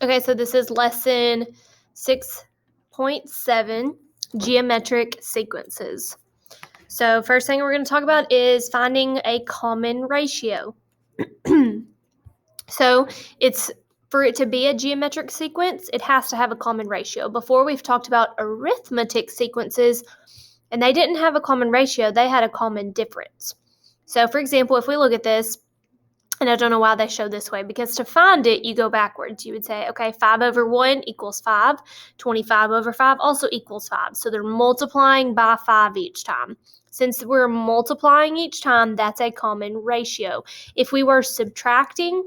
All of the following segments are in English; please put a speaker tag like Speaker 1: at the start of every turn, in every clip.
Speaker 1: Okay, so this is lesson 6.7, geometric sequences. So first thing we're going to talk about is finding a common ratio. So for it to be a geometric sequence, it has to have a common ratio. Before we've talked about arithmetic sequences, and they didn't have a common ratio, they had a common difference. So for example, if we look at this, and I don't know why they show this way, because to find it, you go backwards. You would say, okay, 5 over 1 equals 5. 25 over 5 also equals 5. So they're multiplying by 5 each time. Since we're multiplying each time, that's a common ratio. If we were subtracting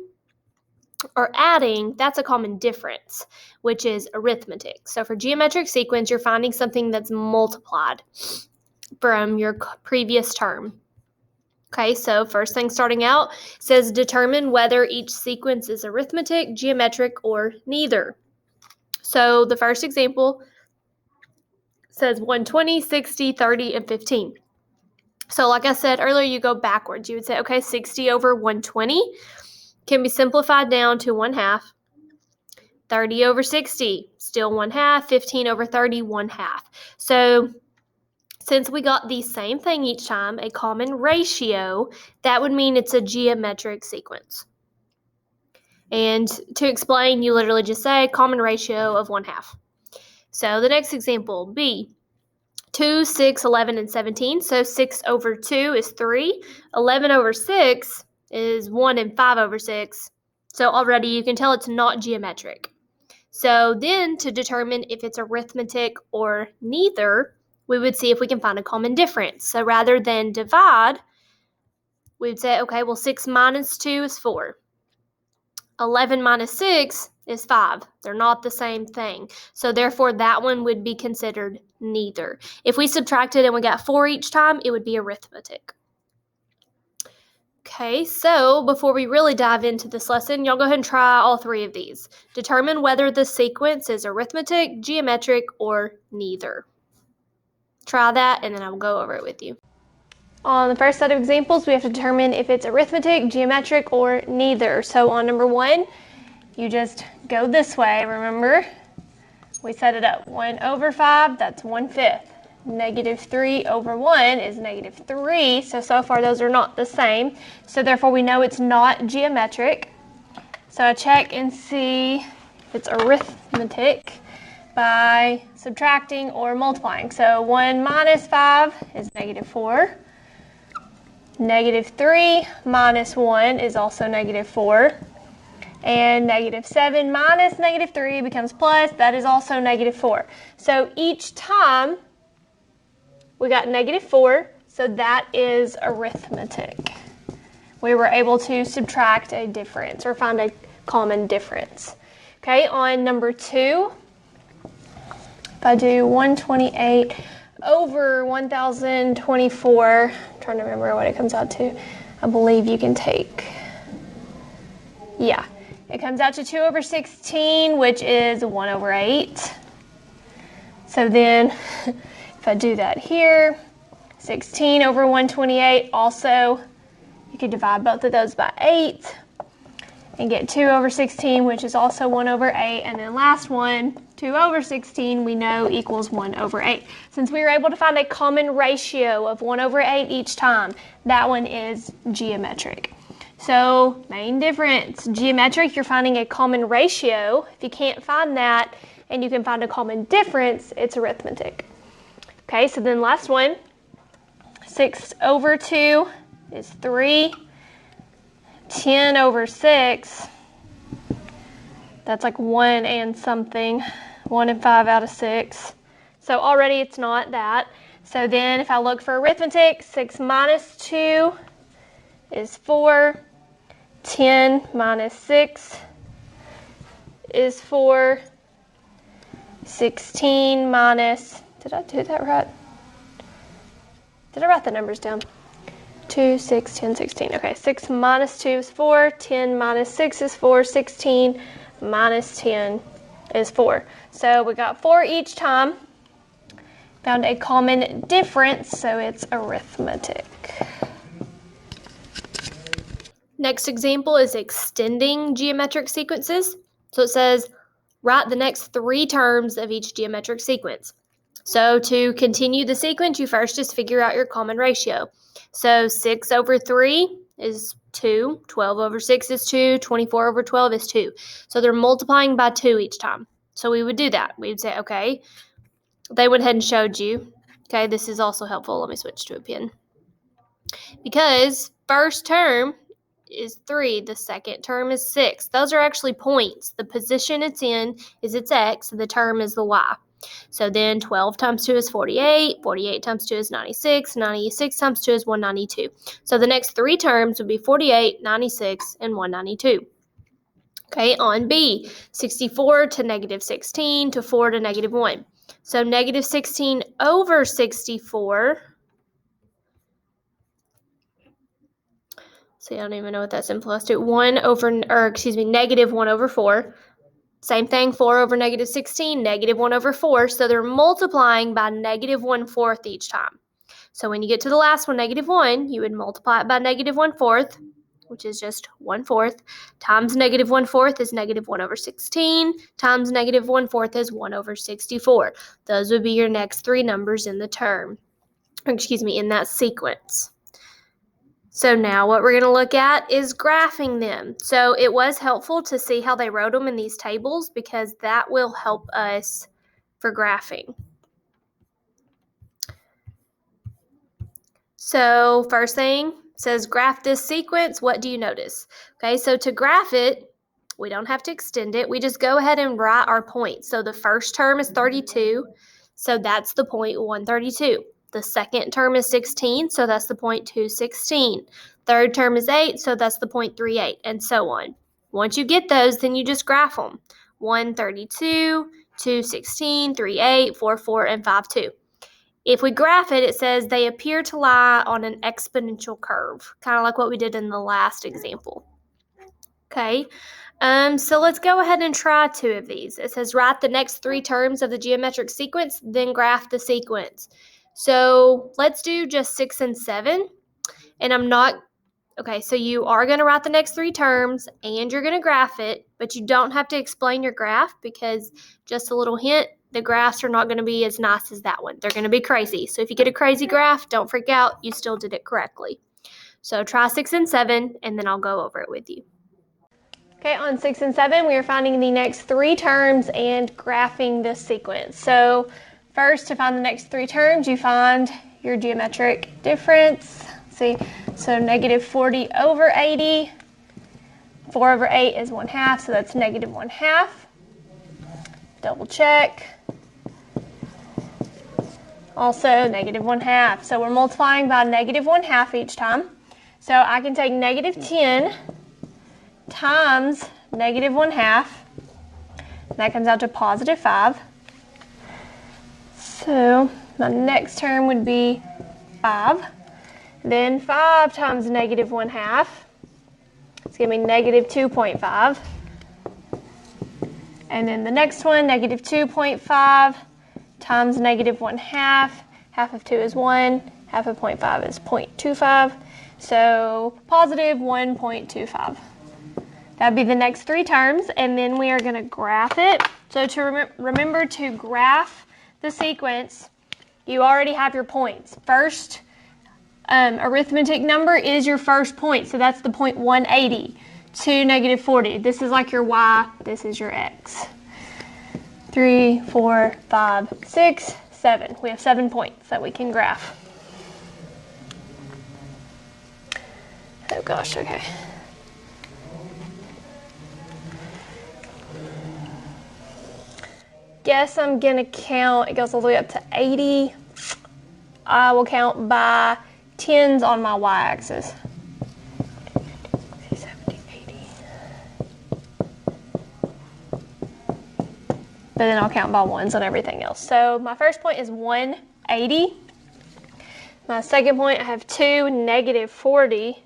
Speaker 1: or adding, that's a common difference, which is arithmetic. So for geometric sequence, you're finding something that's multiplied from your previous term. Okay, so first thing starting out says determine whether each sequence is arithmetic, geometric, or neither. So the first example says 120, 60, 30, and 15. So like I said earlier, you go backwards. You would say, okay, 60 over 120 can be simplified down to 1/2. 30 over 60, still 1/2. 15 over 30, 1/2. So since we got the same thing each time, a common ratio, that would mean it's a geometric sequence. And to explain, you literally just say common ratio of 1/2. So the next example, B, 2, 6, 11, and 17. So 6 over 2 is 3. 11 over 6 is 1 and 5 over 6. So already you can tell it's not geometric. So then to determine if it's arithmetic or neither, we would see if we can find a common difference. So rather than divide, we would say, okay, well, 6 minus 2 is 4. 11 minus 6 is 5. They're not the same thing. So therefore, that one would be considered neither. If we subtracted and we got 4 each time, it would be arithmetic. Okay, so before we really dive into this lesson, y'all go ahead and try all 3 of these. Determine whether the sequence is arithmetic, geometric, or neither. Try that, and then I will go over it with you. On the first set of examples, we have to determine if it's arithmetic, geometric, or neither. So on number 1, you just go this way. Remember, we set it up. 1 over 5, that's 1/5. Negative 3 over 1 is negative 3. So far, those are not the same. So therefore, we know it's not geometric. So I check and see if it's arithmetic by subtracting or multiplying. So 1 minus 5 is negative 4. Negative 3 minus 1 is also negative 4. And negative 7 minus negative 3 becomes plus. That is also negative 4. So each time we got negative 4, so that is arithmetic. We were able to subtract a difference or find a common difference. Okay, on number 2, if I do 128 over 1024, I'm trying to remember what it comes out to. I believe you can take, it comes out to 2 over 16, which is 1 over 8. So then, if I do that here, 16 over 128, also, you could divide both of those by 8 and get 2 over 16, which is also 1 over 8. And then last one, 2 over 16, we know equals 1 over 8. Since we were able to find a common ratio of 1 over 8 each time, that one is geometric. So, main difference, geometric, you're finding a common ratio. If you can't find that and you can find a common difference, it's arithmetic. Okay, so then last one, 6 over 2 is 3. 10 over 6, that's like 1 and something, 1 and 5 out of 6. So already it's not that. So then if I look for arithmetic, 6 minus 2 is 4. 10 minus 6 is 4. 16 minus, did I do that right? Did I write the numbers down? 2, 6, 10, 16. Okay, 6 minus 2 is 4. 10 minus 6 is 4. 16 minus 10 is 4. So we got 4 each time. Found a common difference, so it's arithmetic. Next example is extending geometric sequences. So it says Write the next 3 terms of each geometric sequence. So to continue the sequence, you first just figure out your common ratio. So 6 over 3 is 2, 12 over 6 is 2, 24 over 12 is 2. So they're multiplying by 2 each time. So we would do that. We would say, okay, they went ahead and showed you. Okay, this is also helpful. Let me switch to a pen. Because first term is 3, the second term is 6. Those are actually points. The position it's in is its x, and the term is the y. So then 12 times 2 is 48, 48 times 2 is 96, 96 times 2 is 192. So the next 3 terms would be 48, 96, and 192. Okay, on B, 64 to negative 16 to 4 to negative 1. So negative 16 over 64. See, I don't even know what that's in plus 2. Negative 1 over 4. Same thing, 4 over negative 16, negative 1 over 4. So they're multiplying by negative 1/4 each time. So when you get to the last one, negative 1, you would multiply it by negative 1/4, which is just 1/4, times negative 1/4 is negative 1 over 16, times negative 1/4 is 1 over 64. Those would be your next 3 numbers in the term, in that sequence. So now what we're going to look at is graphing them. So it was helpful to see how they wrote them in these tables because that will help us for graphing. So first thing says graph this sequence. What do you notice? Okay, so to graph it, we don't have to extend it. We just go ahead and write our points. So the first term is 32, so that's the point 132. The second term is 16, so that's the point 216. Third term is 8, so that's the point 38, and so on. Once you get those, then you just graph them. 132, 216, 38, 44, and 52. If we graph it, it says they appear to lie on an exponential curve, kind of like what we did in the last example. Okay, so let's go ahead and try 2 of these. It says write the next 3 terms of the geometric sequence, then graph the sequence. So let's do just 6 and 7. And so you are going to write the next 3 terms and you're going to graph it, but you don't have to explain your graph because just a little hint, the graphs are not going to be as nice as that one. They're going to be crazy. So if you get a crazy graph, don't freak out. You still did it correctly. So try 6 and 7, and then I'll go over it with you. Okay, on 6 and 7, we are finding the next 3 terms and graphing this sequence. So first, to find the next 3 terms, you find your geometric difference. See, so negative 40 over 80. 4 over 8 is 1/2, so that's negative 1/2. Double check. Also negative 1/2. So we're multiplying by negative 1/2 each time. So I can take negative 10 times negative 1/2. That comes out to positive 5. So my next term would be 5. Then 5 times negative 1/2. It's going to be negative 2.5. And then the next one, negative 2.5 times negative 1/2. Half of 2 is 1. Half of 0.5 is 0.25. So positive 1.25. That would be the next 3 terms, and then we are going to graph it. So to remember to graph the sequence, you already have your points. First arithmetic number is your first point, so that's the point 180 to negative 40. This is like your y, this is your x. 3, 4, 5, 6, 7. We have 7 points that we can graph. Oh gosh, okay. Guess I'm gonna count, it goes all the way up to 80. I will count by 10s on my y-axis. 70, 80. But then I'll count by 1s on everything else. So my first point is 180. My second point, I have 2, negative 40.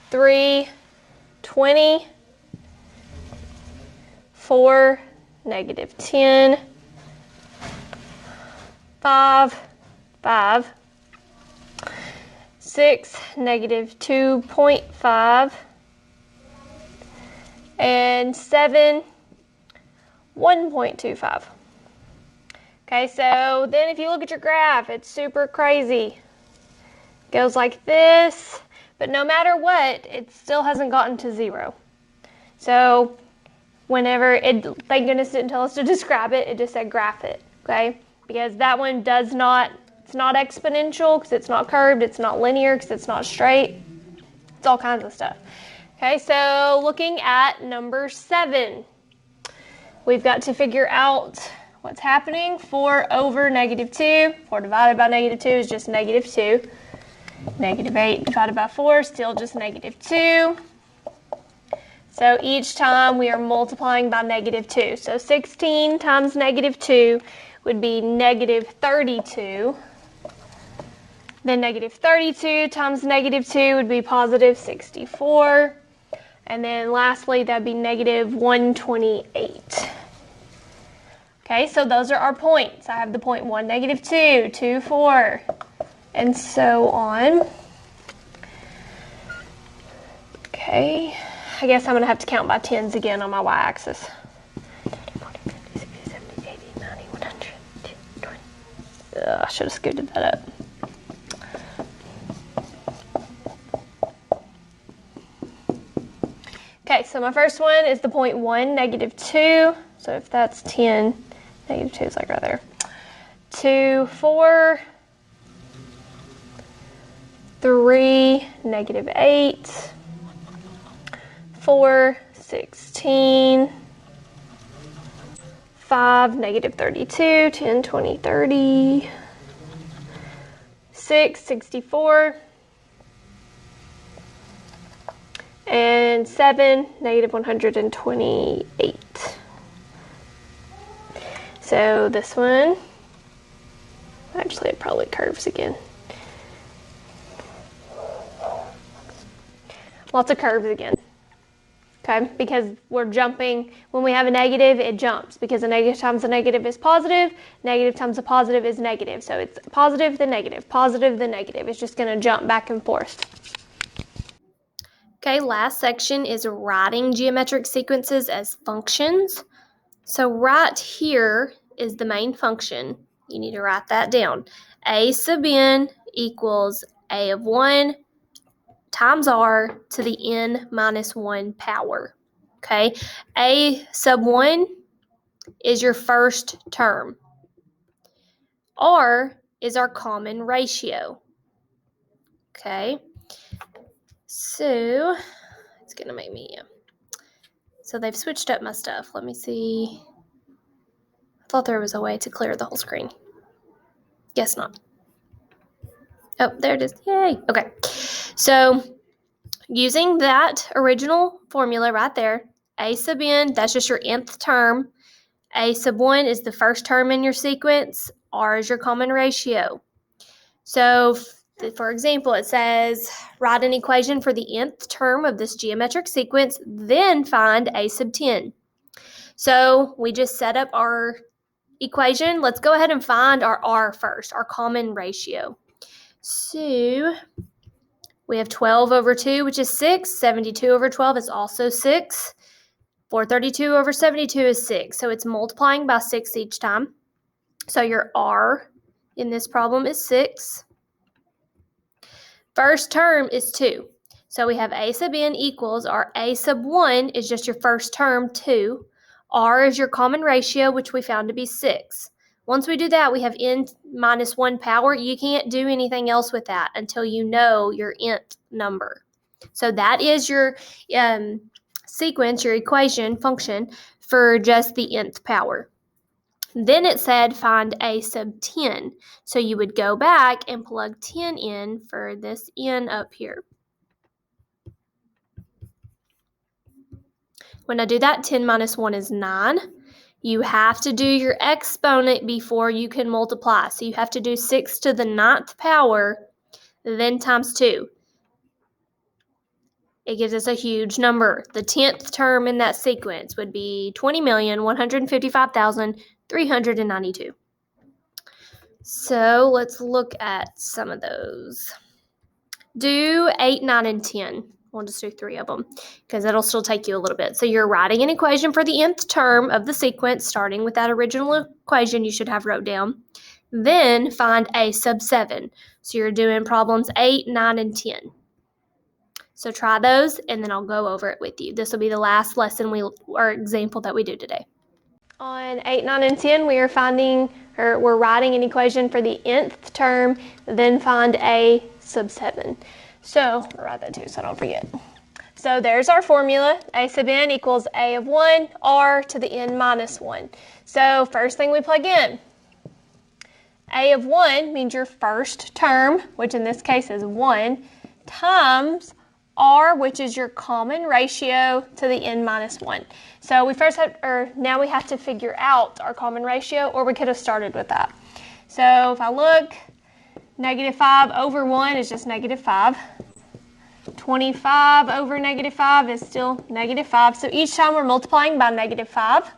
Speaker 1: 3, 20. 4, negative 10. 5, 5. 6, negative 2.5. And and 7, 1.25. Okay, so then if you look at your graph, it's super crazy. It goes like this, but no matter what, it still hasn't gotten to 0. So whenever it, thank goodness it didn't tell us to describe it, it just said graph it, okay? Because that one does not, it's not exponential because it's not curved, it's not linear because it's not straight. It's all kinds of stuff. Okay, so looking at number 7, we've got to figure out what's happening. 4 over negative 2. 4 divided by negative 2 is just negative 2. Negative 8 divided by 4 is still just negative 2. So each time we are multiplying by negative 2. So 16 times negative 2 would be negative 32. Then negative 32 times negative 2 would be positive 64. And then lastly, that would be negative 128. Okay, so those are our points. I have the point 1, negative 2, 2, 4, and so on. Okay, I guess I'm going to have to count by tens again on my y-axis. 40, 50, 60, 70, 80, 90, 100, 220. I should have scooted that up. Okay, so my first one is the point 1, negative 2. So if that's 10, negative 2 is like right there. 2, 4, 3, negative 8, 4, 16, 5, negative 32, 10, 20, 30, 6, 64, and 7, negative 128. So this one, actually it probably curves again. Lots of curves again, okay? Because we're jumping, when we have a negative, it jumps. Because a negative times a negative is positive, negative times a positive is negative. So it's positive, then negative, positive, then negative. It's just gonna jump back and forth. Okay, last section is writing geometric sequences as functions. So right here is the main function. You need to write that down. A sub n equals a of 1 times r to the n minus 1 power. Okay, a sub 1 is your first term. R is our common ratio. Okay, so it's going to make me... So they've switched up my stuff. Let me see. I thought there was a way to clear the whole screen. Guess not. Oh, there it is. Yay. Okay. So using that original formula right there, a sub n, that's just your nth term. A sub 1 is the first term in your sequence. R is your common ratio. So for example, it says, write an equation for the nth term of this geometric sequence, then find a sub 10. So we just set up our equation. Let's go ahead and find our R first, our common ratio. So we have 12 over 2, which is 6. 72 over 12 is also 6. 432 over 72 is 6. So it's multiplying by 6 each time. So your R in this problem is 6. First term is 2. So we have a sub n equals our a sub 1 is just your first term, 2. R is your common ratio, which we found to be 6. Once we do that, we have n minus 1 power. You can't do anything else with that until you know your nth number. So that is your sequence, your equation function for just the nth power. Then it said find a sub 10. So you would go back and plug 10 in for this n up here. When I do that, 10 minus 1 is 9. You have to do your exponent before you can multiply. So you have to do 6 to the 9th power, then times 2. It gives us a huge number. The 10th term in that sequence would be 20,155,392. So let's look at some of those. Do 8, 9, and 10. We'll just do 3 of them because it'll still take you a little bit. So you're writing an equation for the nth term of the sequence, starting with that original equation you should have wrote down. Then find a sub 7. So you're doing problems 8, 9, and 10. So try those, and then I'll go over it with you. This will be the last lesson or example that we do today. On 8, 9, and 10, we're writing an equation for the nth term, then find a sub 7. So I'll write that too so I don't forget. So there's our formula. A sub n equals a of 1, r to the n minus 1. So first thing we plug in. A of 1 means your first term, which in this case is 1, times r, which is your common ratio to the n minus 1. So now we have to figure out our common ratio, or we could have started with that. So if I look, -5 over 1 is just -5. 25 over -5 is still -5. So each time we're multiplying by -5.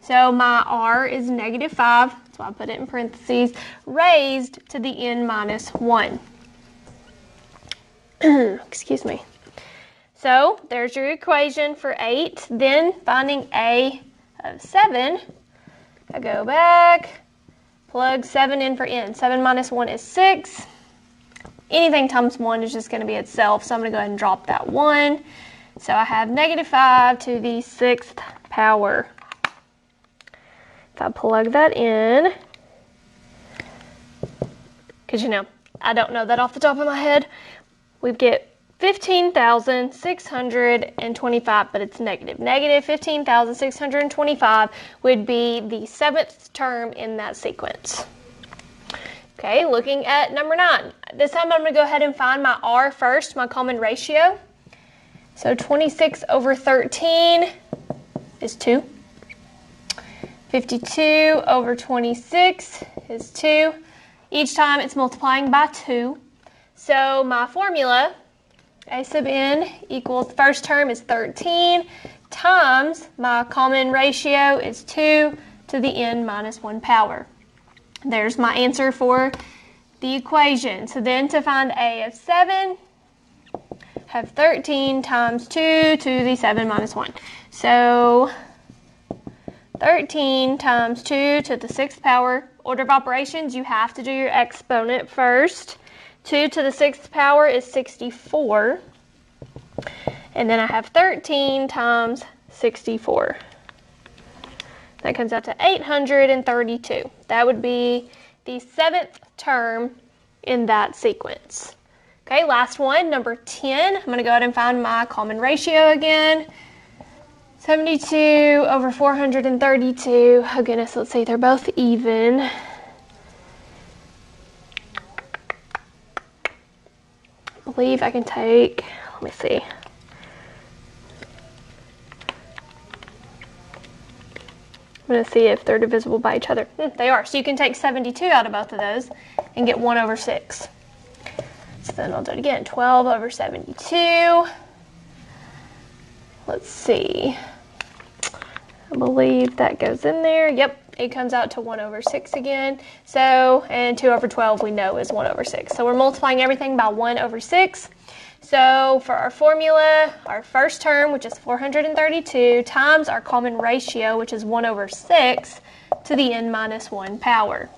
Speaker 1: So my r is -5, that's why I put it in parentheses, raised to the n minus 1. Excuse me. So there's your equation for 8. Then finding a of 7, I go back, plug 7 in for n. 7 minus 1 is 6. Anything times 1 is just going to be itself, so I'm going to go ahead and drop that 1. So I have -5 to the 6th power. If I plug that in, because I don't know that off the top of my head, we get 15,625, but it's negative. Negative 15,625 would be the 7th term in that sequence. Okay, looking at number 9. This time I'm going to go ahead and find my r first, my common ratio. So 26 over 13 is 2. 52 over 26 is 2. Each time it's multiplying by 2. So my formula, a sub n equals, first term is 13 times my common ratio is 2 to the n minus 1 power. There's my answer for the equation. So then to find a of 7, have 13 times 2 to the 7 minus 1. So 13 times 2 to the 6th power. Order of operations, you have to do your exponent first. 2 to the 6th power is 64. And then I have 13 times 64. That comes out to 832. That would be the 7th term in that sequence. Okay, last one, number 10. I'm going to go ahead and find my common ratio again. 72 over 432. Oh goodness, let's see, they're both even. I believe I can take, let me see. I'm going to see if they're divisible by each other. They are. So you can take 72 out of both of those and get 1 over 6. So then I'll do it again. 12 over 72. Let's see. I believe that goes in there. Yep, it comes out to 1 over 6 again. So, and 2 over 12 we know is 1 over 6. So we're multiplying everything by 1 over 6. So for our formula, our first term, which is 432, times our common ratio, which is 1 over 6, to the n minus 1 power.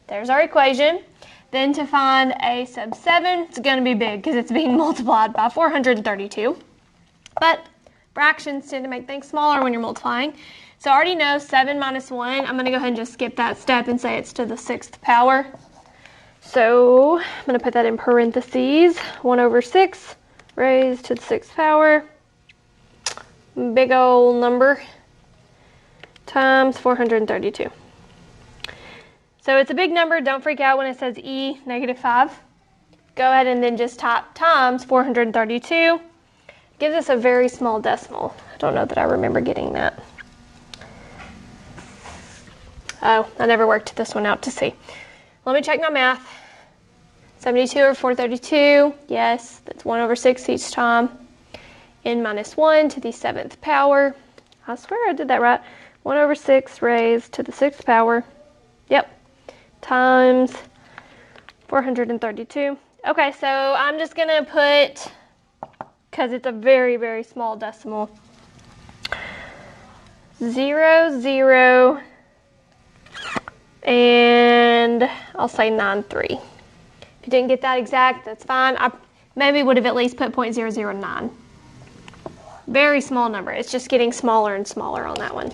Speaker 1: There's our equation. Then to find a sub 7, it's going to be big because it's being multiplied by 432. But fractions tend to make things smaller when you're multiplying. So I already know 7 minus 1. I'm going to go ahead and just skip that step and say it's to the 6th power. So I'm going to put that in parentheses. 1 over 6 raised to the 6th power. Big old number times 432. So it's a big number. Don't freak out when it says e -5. Go ahead and then just type times 432. Gives us a very small decimal. I don't know that I remember getting that. Oh, I never worked this one out to see. Let me check my math. 72 over 432. Yes, that's 1 over 6 each time. N minus 1 to the 7th power. I swear I did that right. 1 over 6 raised to the 6th power. Yep. Times 432. Okay, so I'm just going to put because it's a very, very small decimal. 0, 0, and I'll say 93. If you didn't get that exact, that's fine. I maybe would have at least put 0.009. Very small number. It's just getting smaller and smaller on that one.